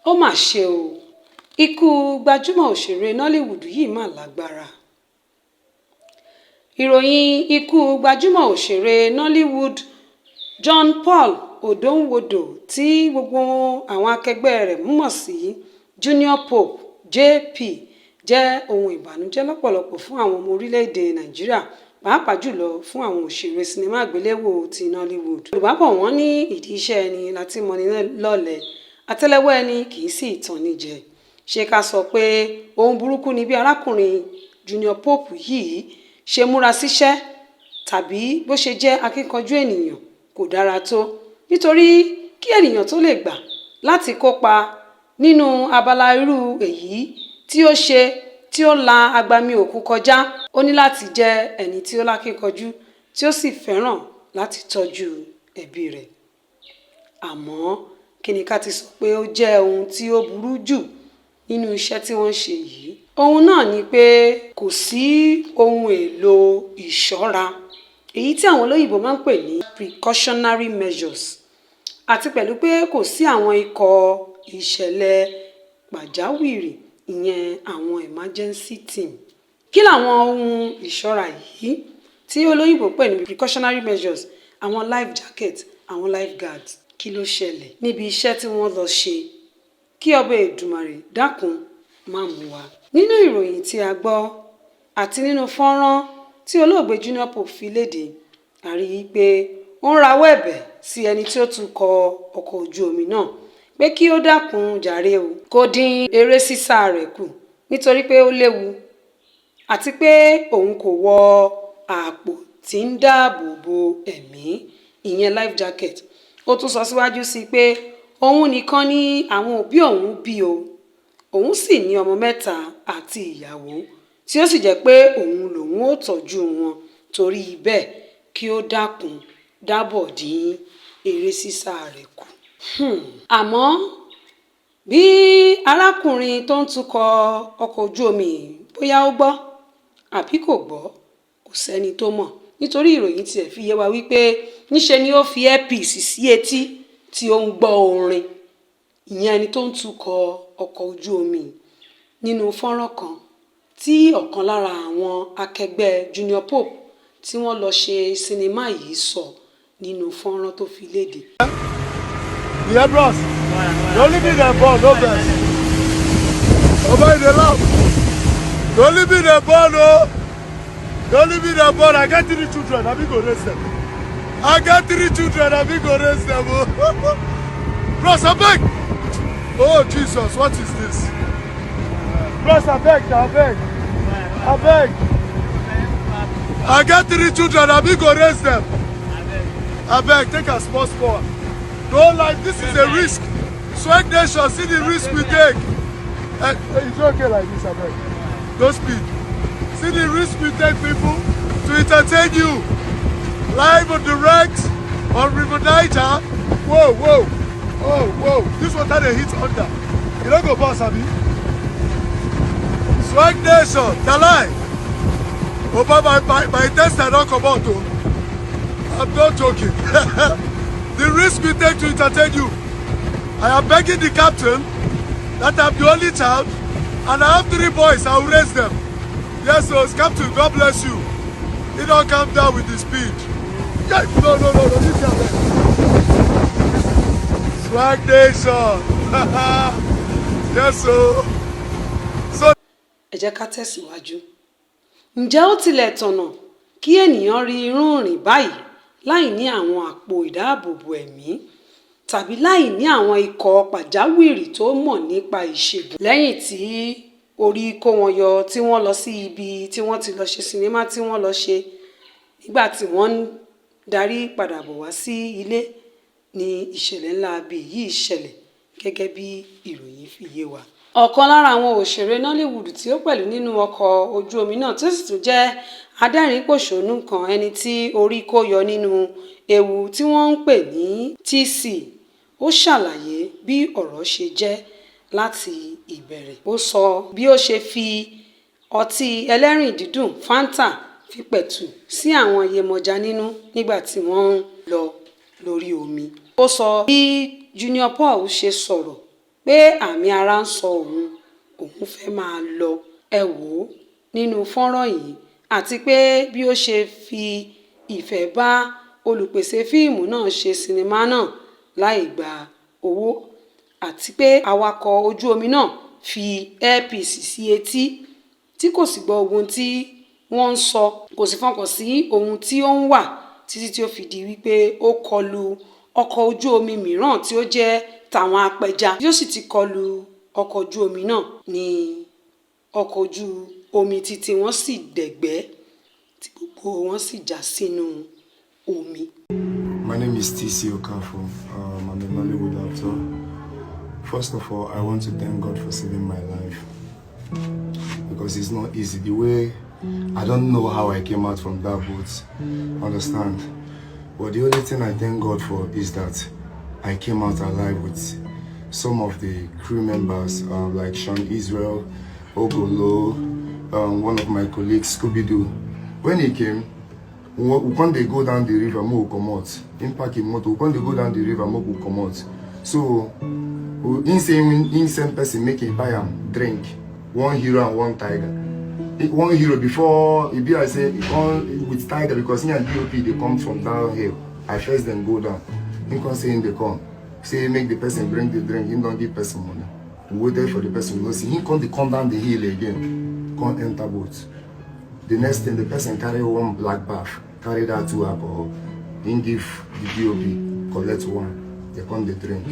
Ó mà ṣe o, ikú gbajúmọ̀ òṣèré Nollywood yìí mà lágbára. Ìròyìn ikú gbajúmọ̀ òṣèré Nollywood John Paul Odonwodo tí gbogbo àwọn akẹgbẹ́ rẹ̀ mọ̀ sí Junior Pope JP jẹ́ ohun ìbànújẹ́ lọ́pọ̀lọpọ̀ fún àwọn ọmọ orílẹ̀-èdè Nàìjíríà, pàápàá jùlọ fún àwọn òṣèré sinimá àgbéléwò ti Nollywood. Yorùbá bọ̀ wọ́n ní ìdí iṣẹ́ ẹni láti mọni lọ́lẹ̀, àtẹ́lẹwọ́ ẹni kì í sì tàn ní jẹ. Ṣé ká sọ pé ohun burúkú ni bí arákùnrin Junior Pope yìí ṣe múra síṣẹ́ tàbí bó ṣe jẹ́ akíkanjú ènìyàn kò dára tó, nítorí kí ènìyàn tó lè gbà láti kópa nínú abala irú èyí tí ó ṣe tí ó la agbami òkun kọjá, ó ní láti jẹ́ ẹni tí ó lákíkanjú tí ó sì fẹ́ràn láti tọ́jú ẹbí rẹ̀. Àmọ́ kí ni ká ti sọ pé ó jẹ́ ohun tí ó burú jù nínú iṣẹ́ tí wọ́n ṣe yìí? Ohun náà ni pé kò sí ohun èlò ìṣọ́ra, èyí tí àwọn olóyìnbó máa ń pè ní precautionary measures, àti pẹ̀lú pé kò sí àwọn ikọ̀ ìṣẹ̀lẹ̀ pàjáwìrì, ìyẹn àwọn emergency team. Kí làwọn ohun ìṣọ́ra yìí tí olóyìnbó pè ní precautionary measures? Àwọn life jacket, àwọn life guards. Kí ló ṣẹlẹ̀ níbi iṣẹ́ tí wọ́n lọ ṣe? Kí ọba Èdùmàrè dákun má mú wa. Nínú ìròyìn tí a gbọ́ àti nínú fọ́nrán tí olóògbé Junior Pope fi léde, a rí i pé ó ń rawọ́ ẹ̀bẹ̀ sí ẹni tí ó tukọ̀ ọkọ̀ ojú omi náà pé kí ó dákun jàre o, kó dín eré sísá rẹ̀ kù nítorí pé ó léwu, àti pé òun kò wọ àpò tí ń dáàbò bo ẹ̀mí, ìyẹn life jacket. Ó tún sọ síwájú sí i pé òun nìkan ni àwọn òbí òun bí o, òun sì ní ọmọ 3 àti ìyàwó, tí ó sì jẹ́ pé òun lòun ó tọ́jú wọn, torí bẹ́ẹ̀ kí ó dákun dábọ̀ dín eré sísá rẹ̀ kù. Àmọ́ bí arákùnrin tó ń tukọ̀ ọkọ̀ ojú omi bóyá ó gbọ́ àbí kò gbọ́, kò sẹ́ni tó mọ̀, nítorí ìròyìn tiẹ̀ fi yé wa wípé níṣe ni ó fi earpiece sí etí tí ó ń gbọ́ orin, ìyẹn ẹni tó ń tukọ̀ ọkọ̀ ojú omi. Nínú fọ́nrán kan tí ọ̀kan lára àwọn akẹgbẹ́ Junior Pope tí wọ́n lọ ṣe sinimá yìí sọ nínú fọ́nrán tó fi léde. Yeah, bros. You only be the ball, no best. Over in the lab. You only be the ball, no. You only be the ball. I got 3 children. I be go raise them. I got 3 children. I be go raise them. Bros, I beg. Oh Jesus, what is this? Bros, I beg. I beg. I beg. I got 3 children. I be go raise them. I beg. Take a small. Don't like this is a risk. Swag Nation, see the risk we take. It's okay like this, I beg. Don't speed. See the risk we take, people, to entertain you. Live on direct on River Niger. Whoa. Oh, whoa. This water they hit under. You don't go boss, Abi. Swag Nation, Talai. Oh, my test I don't come out, though. I'm not joking. The risk we take to entertain you. I am begging the captain that I'm the only child and I have 3 boys. I will raise them. Yes, so Captain, God bless you. He don't come down with the speed. Yeah, no. This guy. Swag Nation. Yes, so. Ẹ jẹ́ ká tẹ̀síwájú. Ǹjẹ́ ó tilẹ̀ tọ̀nà kí ènìyàn rí irun rìn báyìí láì ní àwọn àpò ìdáàbòbò ẹ̀mí tàbí láì ní àwọn ikọ̀ pàjáwìrì tó mọ̀ nípa ìṣègùn? Lẹ́yìn tí orí kó wọn yọ tí wọ́n lọ sí ibi tí wọ́n ti lọ ṣe sinimá tí wọ́n lọ ṣe, nígbà tí wọ́n ń darí padà bọ̀ wá sí ilé ni ìṣẹ̀lẹ̀ ńlá bí yìí ṣẹlẹ̀, gẹ́gẹ́ bí ìròyìn fi yé wa. Ọ̀kan lára àwọn òṣèré Nollywood tí ó pẹ̀lú nínú ọkọ̀ ojú omi náà tó sì tún jẹ́ adẹ́rìn-pòṣónú kan, ẹni tí orí kó yọ nínú ewu tí wọ́n ń pè ní TC, ó ṣàlàyé bí ọ̀rọ̀ ṣe jẹ́ láti ìbẹ̀rẹ̀. Ó sọ bí ó ṣe fi ọtí ẹlẹ́rìn dídùn Fanta fi pẹ̀tù sí àwọn iyemọja nínú nígbà tí wọ́n ń lọ lórí omi. Ó sọ bí Junior Paul ṣe sọ̀rọ̀ pé àmì ara ń sọ òun fẹ́ máa lọ. Ẹ wò ó nínú fọ́nrán yìí àti pé bí ó ṣe fi ìfẹ́ bá olùpèsè fíìmù náà ṣe sinimá náà láì gba owó, àti pé awakọ̀ ojú omi náà fi earpiece sí etí tí kò sì gbọ́ ohun tí wọ́n ń sọ, kò sì fọkàn sí ohun tí ó ń wà títí tí ó fi di wípé ó kọlu ọkọ̀ ojú omi mìíràn tí ó jẹ́ tàwọn apẹja. Bí ó sì ti kọlu ọkọ̀ ojú omi náà ni ọkọ̀ ojú omi títí wọ́n sì dẹ̀gbẹ́ tí gbogbo wọn sì já sínú omi. My name is TC Okafo. I'm a Nollywood actor. First of all, I want to thank God for saving my life because it's not easy. The way I don't know how I came out from that boat, understand? But the only thing I thank God for is that I came out alive with some of the crew members, like Sean Israel, Ogolo, one of my colleagues, Scooby-Doo. When he came, when they go down the river, mo come out. Impact in motor. When they go down the river, mo come out. So, insane person make it buy and drink. One hero and one tiger. One hero before it be I say one with tiger because he and DOP they come from downhill. I first then go down. He can say they come. Say make the person bring the drink. He don't give person money. We wait there for the person. We see he come down the hill again. Can't enter boat. The next thing the person carry one black bath. Carry that to alcohol. Then give the DOP, collect one. They come the drink.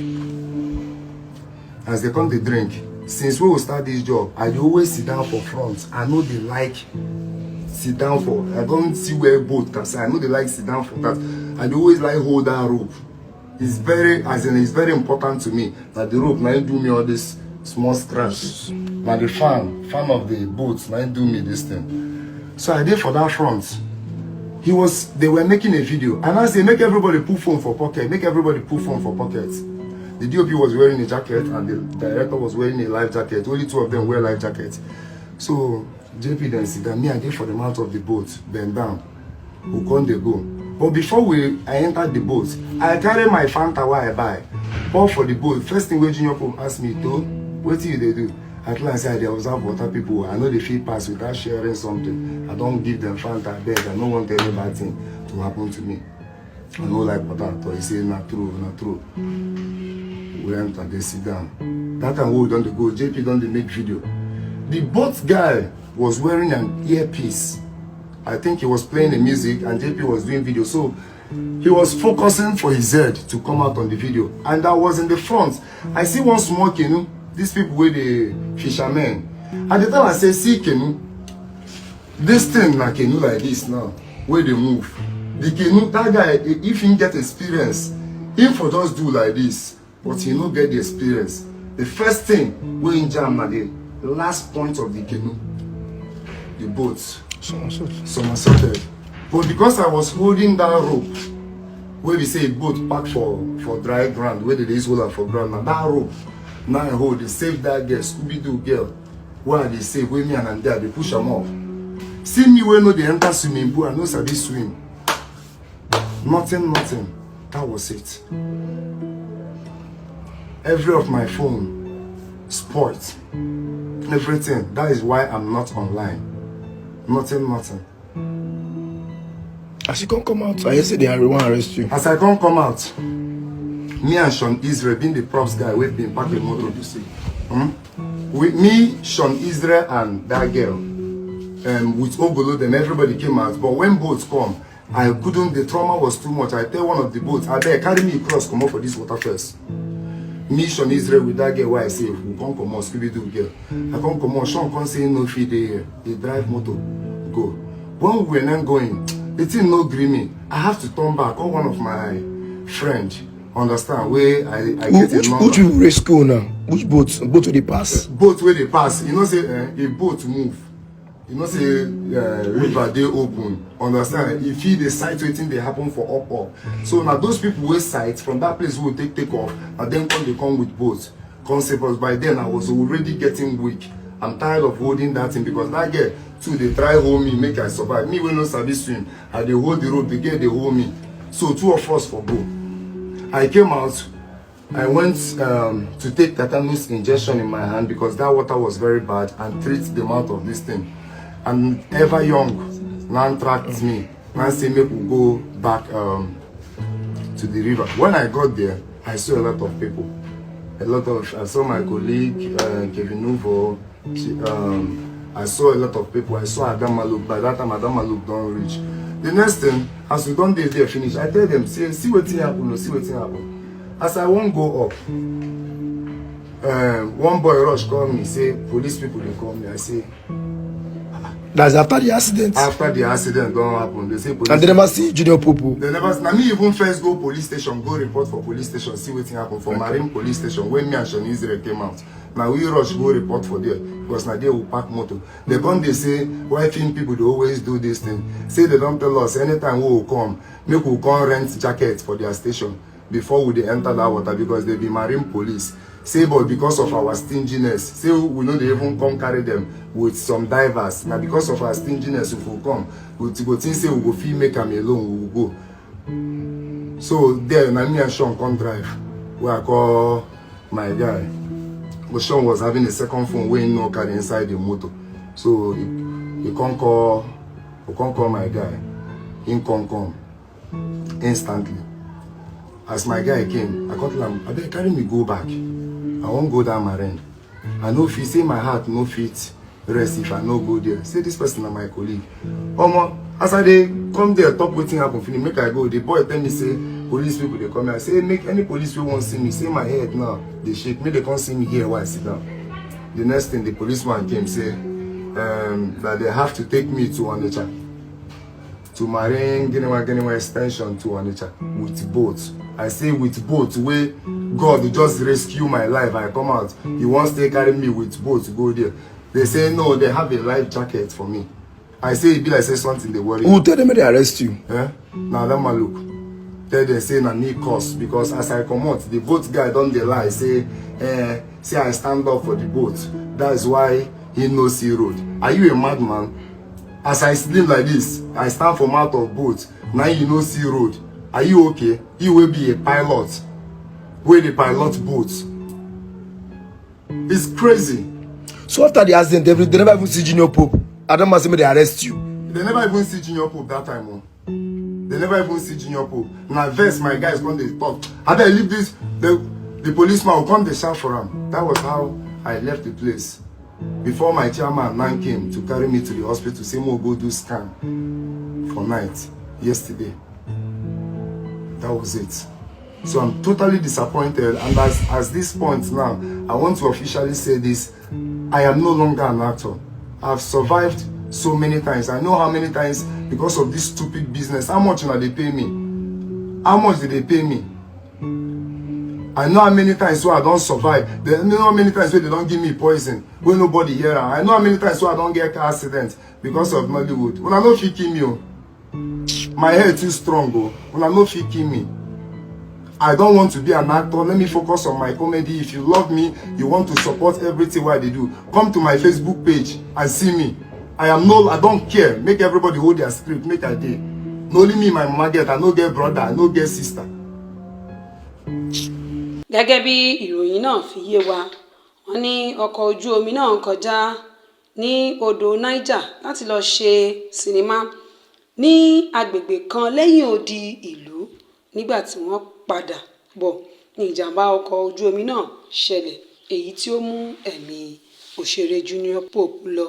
As they come the drink, since we will start this job, I always sit down for front. I know they like sit down for. I don't see where boat can say. I know they like sit down for that. I always like hold that rope. It's very, it's very important to me that the rope now do me all this small scratch. But the fan of the boat now do me this thing. So I did for that front. They were making a video, and I say make everybody put phone for pocket, make everybody put phone for pockets. The DOP was wearing a jacket and the director was wearing a life jacket. Only two of them wear life jackets. So JP then said that me I did for the mouth of the boat, bend down. We can't they go. But before I entered the boat, I carry my Fanta where I buy. Pour for the boat. First thing when Junior Pope asked me to, what do they do? At last I observe water people. I know they feel pass without sharing something. I don't give them Fanta bed. I don't want any bad thing to happen to me. I know like water. So he say not true, not true. We enter, they sit down. That time we don't go. JP don't make video. The boat guy was wearing an earpiece. I think he was playing the music and JP was doing video. So he was focusing for his head to come out on the video. And I was in the front. I see one small canoe. These people with the fishermen. At the time I say, see canoe. This thing like canoe like this now. Where they move. The canoe, that guy, if he get experience, he for just do like this. But he no get the experience. The first thing we in jam na the last point of the canoe. The boat. Somersaulted. But because I was holding that rope, where we say boat packed for dry ground, where they use hold for ground, now that rope, now I hold, they save that girl, Scooby-Doo girl. Why they save, where me and there, they push them off. See me when no they enter swimming pool, I know sabi swim. Nothing. That was it. Every of my phone, sports, everything. That is why I'm not online. Nothing. As you can't come out, I say they want to arrest you. As I can't come out, me and Sean Israel, being the props guy, we've been back with motor. With me, Sean Israel, and that girl, with Ogolo, them everybody came out. But when boats come, I couldn't. The trauma was too much. I tell one of the boats, I beg, carry me across, come up for this water first. Me, Sean Israel, with that girl, why I say, we can't come on, Scooby-Doo girl. I can't come on, Sean can't say no feed here. They drive motor, go. When we were then going, the thing no gree me. I have to turn back. Call one of my friends, understand, where I get a number. Which race school now? Which boat? Boat where they pass? Boat where they pass. You know, say, a boat move. You know, say, river, they open. Understand? If you decide waiting, they happen for up. So now those people will sight from that place will take off, and then they come with boats. Concept, by then I was already getting weak. I'm tired of holding that thing because that girl too, they try hold me, make I survive. Me when no service swim, I they hold the rope, the girl they hold me. So two of us for go. I came out, I went to take tetanus injection in my hand because that water was very bad and treat the mouth of this thing. And ever young, now tracked me. Now say make we go back to the river. When I got there, I saw a lot of people. I saw my colleague, Kevin Nuvo. I saw a lot of people. I saw Adam Maluk. By that time, Adam Maluk don't reach. The next thing, as we don't there finish, I tell them, see what thing happen, see what thing happen. As I won't go up, one boy rush call me, say, police people, they call me. I say, that's after the accident. After the accident don't happen, they say police. And they never see Junior Popo. They never. Now me even first go police station, go report for police station, see what happen for Marine police station. When me and Shani came out, now we rush go report for there because now they will pack motor. They come they say why think people they always do this thing. Say they don't tell us anytime we will come, make we come rent jackets for their station before we they enter that water because they be Marine police. Say but because of our stinginess, say we know they even come carry them with some divers. Now because of our stinginess, if we come, we go think say we go feel make them alone, we will go. So there, now me and Sean come drive. Where I call my guy. But Sean was having a second phone where he no carry inside the motor. So he can't call my guy. He can't come instantly. As my guy came, I called him, I beg carry me go back. I won't go down Marine. I know if you say my heart no fit rest if I no go there. Say this person is my colleague. As I dey come there, talk wetin happen finish, make I go. The boy tell me say police people they come here. I say make any police people won't see me. Say my head now, they shake. Make they can't see me here while I sit down. The next thing the policeman came say that they have to take me to Onitsha. To Marine, Genewa extension to Onitsha with boat. I say with boat where God just rescue my life. I come out. He wants to carry me with boat to go there. They say no, they have a life jacket for me. I say it be like say something they worry. Who tell them they arrest you? Now that man look. Tell them say na me cause because as I come out, the boat guy don't dey lie. Say I stand up for the boat. That is why he no see road. Are you a madman? As I sleep like this, I stand for mouth of boat. Now you no see road. Are you okay? You will be a pilot. Where the pilot boats. It's crazy. So after the accident, they never even see Junior Pope. Adam must say they arrest you. They never even see Junior Pope that time. Oh. They never even see Junior Pope. Now verse my guys when they talk. After I leave this, the policeman will come to shout for him. That was how I left the place. Before my chairman man came to carry me to the hospital to say we'll go do scan for night yesterday. That was it. So I'm totally disappointed, and as this point now, I want to officially say this. I am no longer an actor. I've survived so many times. I know how many times because of this stupid business. How much now they pay me? How much did they pay me? I know how many times where I don't survive. I know how many times where they don't give me poison. Where nobody hear. I know how many times where I don't get car accidents because of Nollywood. When I know if you kill me, my head too strong. When I know if you kill me. I don't want to be an actor. Let me focus on my comedy. If you love me, you want to support everything what I do, come to my Facebook page and see me. I don't care. Make everybody hold their script. Make a day. No only me, my mama get. I no get brother. I no get sister. Gẹ́gẹ́ bí ìròyìn náà fi yé wa, wọ́n ní ọkọ̀ ojú omi náà ń kọjá ní odò Niger láti lọ ṣe sinimá ní agbègbè kan lẹ́yìn odi ìlú. Nígbà tí wọ́n padà bọ̀ ní ìjàmbá ọkọ̀ ojú omi náà ṣẹlẹ̀, èyí tí ó mú ẹ̀mí òṣèré Junior Pope lọ.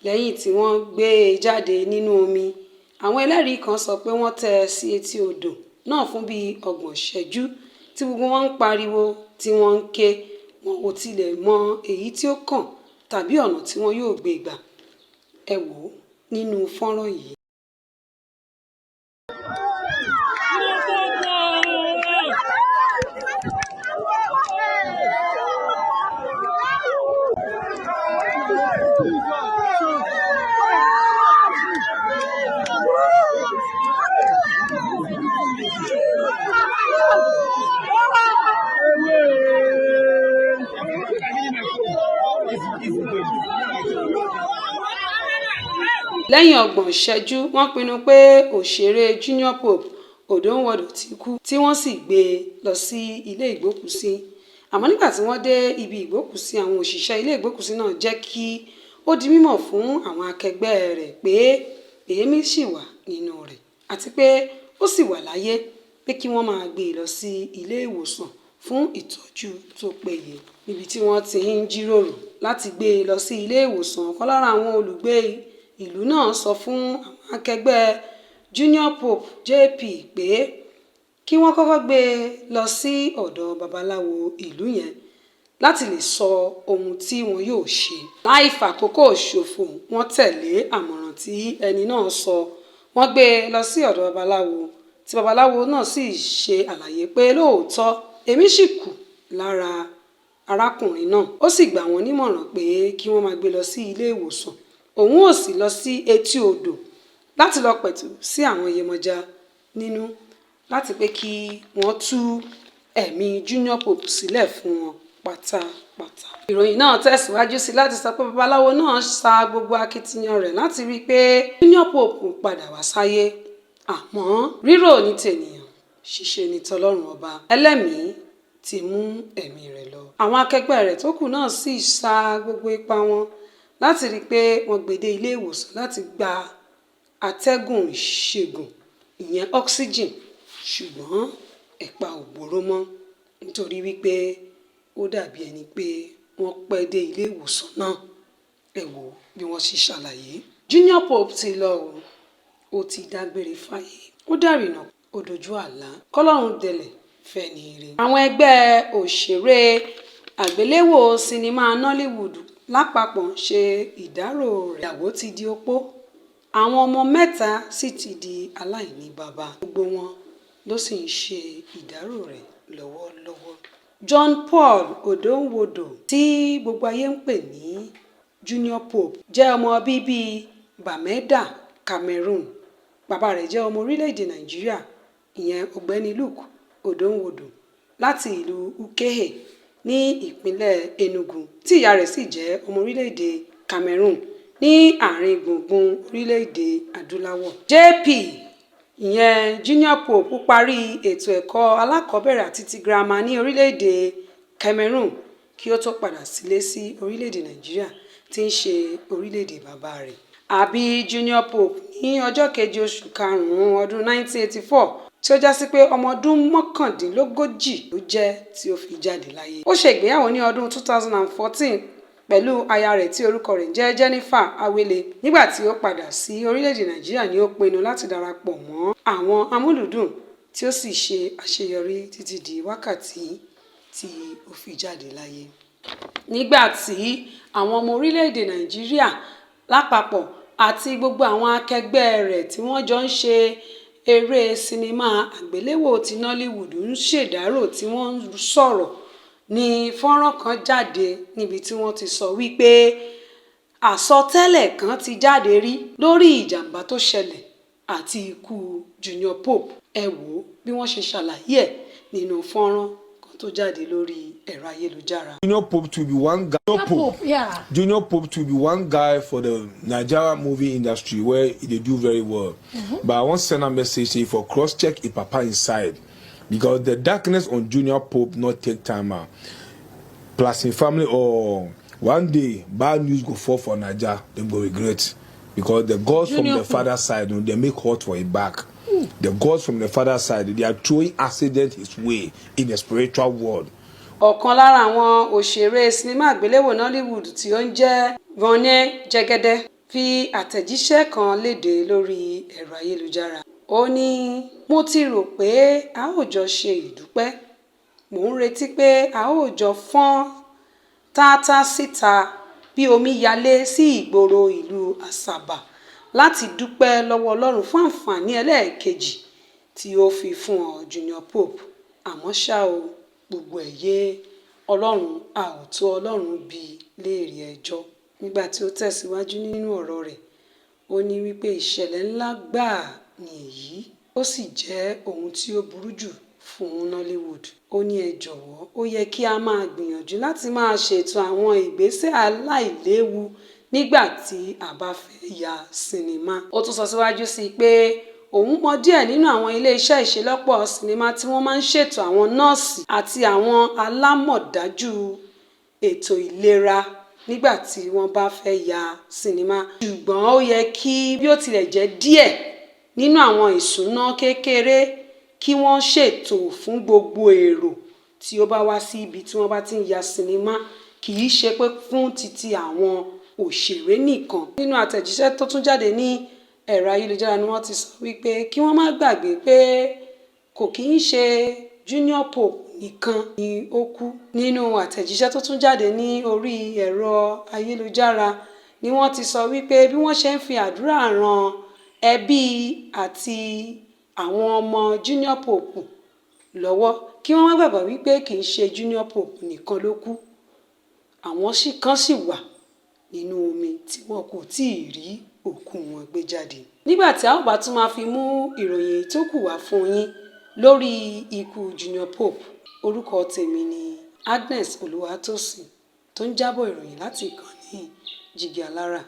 Lẹ́yìn tí wọ́n gbé e jáde nínú omi, àwọn ẹlẹ́rìí kan sọ pé wọ́n tẹ́ ẹ sí etí odò náà fún bíi 30 ìṣẹ́jú tí gbogbo wọn ń pariwo tí wọ́n ń ké. Wọn ò tilẹ̀ mọ èyí tí ó kàn tàbí ọ̀nà tí wọn yóò gbé gbà. Ẹ wò ó nínú fọ́nrán yìí. Lẹ́yìn 30 ìṣẹ́jú, wọ́n pinnu pé òṣèré Junior Pope Odonwodo ti kú tí wọ́n sì gbé e lọ sí ilé ìgbókùúsí. Àmọ́ nígbà tí wọ́n dé ibi ìgbókùúsí, àwọn òṣìṣẹ́ ilé ìgbókùúsí náà jẹ́ kí ó di mímọ̀ fún àwọn akẹgbẹ́ rẹ̀ pé èémí ṣì wà nínú rẹ̀ àti pé ó sì wà láyé, pé kí wọ́n máa gbé e lọ sí ilé ìwòsàn fún ìtọ́jú tó péye. Níbi tí wọ́n ti ń jíròrò láti gbé e lọ sí ilé ìwòsàn, ọ̀kan lára àwọn olùgbé ìlú náà sọ fún àwọn akẹgbẹ́ Junior Pope JP pé kí wọ́n kọ́kọ́ gbé e lọ sí ọ̀dọ̀ babaláwo ìlú yẹn láti lè sọ ohun tí wọn yóò ṣe. Láì fàkókò ṣòfò, wọ́n tẹ̀lé àmọ̀ràn tí ẹni náà sọ. Wọ́n gbé e lọ sí ọ̀dọ̀ babaláwo, tí babaláwo náà sì ṣe àlàyé pé lóòótọ́ èémí ṣì kù lára arákùnrin náà. Ó sì gbà wọ́n nímọ̀ràn pé kí wọ́n máa gbé lọ sí ilé ìwòsàn. Òun ò sì lọ sí etí odò láti lọ pẹ̀tù sí àwọn Yemọja nínú láti pé kí wọ́n tú ẹ̀mí Junior Pope sílẹ̀ fún wọn pátápátá. Ìròyìn náà tẹ̀síwájú sí láti sọ pé babaláwo náà sa gbogbo akitiyan rẹ̀ láti rí i pé Junior Pope padà wá sáyé. Àmọ́ rírò ní tènìyàn, ṣíṣe ní tọlọ́run ọba. Ẹlẹ́mìí ti mú ẹ̀mí rẹ̀ lọ. Àwọn akẹgbẹ́ rẹ̀ tó kù náà sì sa gbogbo ipá wọn láti rí i pé wọ́n gbé dé ilé ìwòsàn láti gba atẹ́gùn ìṣègùn, ìyẹn oxygen, ṣùgbọ́n ẹ̀pà ò gbóró mọ́ nítorí wípé ó dàbí ẹni pé wọ́n pẹ́ dé ilé ìwòsàn náà. Ẹ wò bí wọ́n ṣe ṣàlàyé. Junior Pope ti lọ o, ó ti dágbére fáyé, ó dàrìnà, ó dojú àlá, kọ́lọ́run dẹlẹ̀ fẹ́ni ire. Àwọn ẹgbẹ́ òṣèré àgbéléwò sinimá Nollywood lápapọ̀ ń ṣe ìdárò rẹ̀. Ìyàwó ti di opó, àwọn ọmọ mẹ́ta sì ti di aláìní bàbá. Gbogbo wọn ló sì ń ṣe ìdárò rẹ̀ lọ́wọ́lọ́wọ́. John Paul Odonwodo, tí gbogbo ayé ń pè ní Junior Pope, jẹ́ ọmọ bíbí Bamenda, Cameroon. Bàbá rẹ̀ jẹ́ ọmọ orílẹ̀-èdè Nàìjíríà, ìyẹn ọ̀gbẹ́ni Luke Odonwodo, láti ìlú Ukehe ní ìpínlẹ̀ Enugu, tí ìyá rẹ̀ sì jẹ́ ọmọ orílẹ̀-èdè Cameroon ní àárín gbùngbùn orílẹ̀-èdè Adúláwọ̀. JP, ìyẹn Junior Pope, parí ètò ẹ̀kọ́ alákọ̀ọ́bẹ̀rẹ̀ àti ti girama ní orílẹ̀-èdè Cameroon kí ó tó padà sílé sí orílẹ̀-èdè Nàìjíríà tí ń ṣe orílẹ̀-èdè bàbá rẹ̀. A bí Junior Pope ní ọjọ́ keje oṣù karùn-ún ọdún 1984 tí ó já sí pé ọmọ ọdún mọ́kàndínlógójì ló jẹ́ tí ó fi jáde láyé. Ó ṣe ìgbéyàwó ní ọdún 2014 pẹ̀lú aya rẹ̀ tí orúkọ rẹ̀ jẹ́ Jennifer Awele. Nígbà tí ó padà sí orílẹ̀-èdè Nàìjíríà ni ó pinnu láti darapọ̀ mọ́ àwọn amúlùúdùn tí ó sì ṣe àṣeyọrí títí di wákàtí tí ó fi jáde láyé. Nígbà tí àwọn ọmọ orílẹ̀-èdè Nàìjíríà lápapọ̀ àti gbogbo àwọn akẹgbẹ́ rẹ̀ tí wọ́n jọ ń ṣe eré sinimá àgbéléwò ti Nollywood ń ṣèdárò tí wọ́n ń sọ̀rọ̀, ní fọ́nrán kan jáde níbi tí wọ́n ti sọ wípé àsọtẹ́lẹ̀ kan ti jáde rí lórí ìjàmbá tó ṣẹlẹ̀ àti ikú Junior Pope. Ẹ wò bí wọ́n ṣe ṣàlàyé ẹ̀ nínú fọ́nrán kan tó jáde lórí ẹ̀rọ ayélujára. Junior Pope to be one guy. Junior Pope to be one guy for the Nigerian movie industry where they do very well. But I want to send a message say for cross-check a papa inside. Because the darkness on Junior Pope not take time out. Plus in family or one day bad news go fall for Nigeria, them go regret. Because the gods from the father's side, they make hot for him back. The gods from the father's side, they are throwing accident his way in the spiritual world. Ọ̀kan lára àwọn òṣèré sinimá àgbéléwò Nollywood tí ó ń jẹ́ Vonne Jegede fi àtẹ̀jíṣẹ́ kan léde lórí ẹ̀rọ ayélujára. Ó ní, mo ti rò pé a ó jọ ṣe ìdúpẹ́. Mò ń retí pé a ó jọ fọ́n tátá síta bí omi yalé sí ìgboro ìlú Asaba láti dúpẹ́ lọ́wọ́ Ọlọ́run fún àǹfààní ẹlẹ́ẹ̀kejì tí ó fi fún ọ Junior Pope. Àmọ́ ṣá o, gbogbo ẹ̀yẹ Ọlọ́run a ò tó Ọlọ́run bí léèrè ẹjọ́. Nígbà tí ó tẹ̀síwájú nínú ọ̀rọ̀ rẹ̀, ó ní wípé ìṣẹ̀lẹ̀ ńlá gbáà ni èyí, ó sì jẹ́ ohun tí ó burú jù fún Nollywood. Ó ní ẹ jọ̀wọ́, ó yẹ kí a máa gbìyànjú láti máa ṣètò àwọn ìgbésẹ̀ aláìléwu nígbà tí a bá fẹ́ ya sinimá. Ó tún sọ síwájú sí i pé òun mọ díẹ̀ nínú àwọn iléeṣẹ́ ìṣelọ́pọ̀ sinimá tí wọ́n máa ń ṣètò àwọn nọ́ọ̀sì àti àwọn alámọ̀dájú ètò ìlera nígbà tí wọ́n bá fẹ́ ya sinimá. Ṣùgbọ́n ó yẹ kí bí ó tilẹ̀ jẹ́ díẹ̀ nínú àwọn ìṣúná kékeré kí wọ́n ṣètò fún gbogbo èrò tí ó bá wá sí ibi tí wọ́n bá ti ń ya sinimá, kì í ṣe pé fún titi àwọn òṣèré nìkan. Nínú àtẹ̀jíṣẹ́ tó tún jáde ní ẹ̀rọ ayélujára ni wọ́n ti sọ wípé kí wọ́n má gbàgbé pé kò kì í ṣe Junior Pope nìkan ni ó kú. Nínú àtẹ̀jíṣẹ́ tó tún jáde ní orí ẹ̀rọ ayélujára ni wọ́n ti sọ wípé bí wọ́n ṣe ń fi àdúrà ran ẹbí àti àwọn ọmọ Junior Pope lọ́wọ́, kí wọ́n má gbàgbé wípé kì í ṣe Junior Pope nìkan ló kú. Àwọn kan sì wà nínú omi tí wọn kò tíì rí òkú wọn gbé jáde. Nígbà tí a ó bá tún máa fi mú ìròyìn tó kù wá fún yín lórí ikú Junior Pope, orúkọ tèmi ni Agnes Olúwatósìn tó ń jábọ̀ ìròyìn láti ìkànnì Jígí Alára.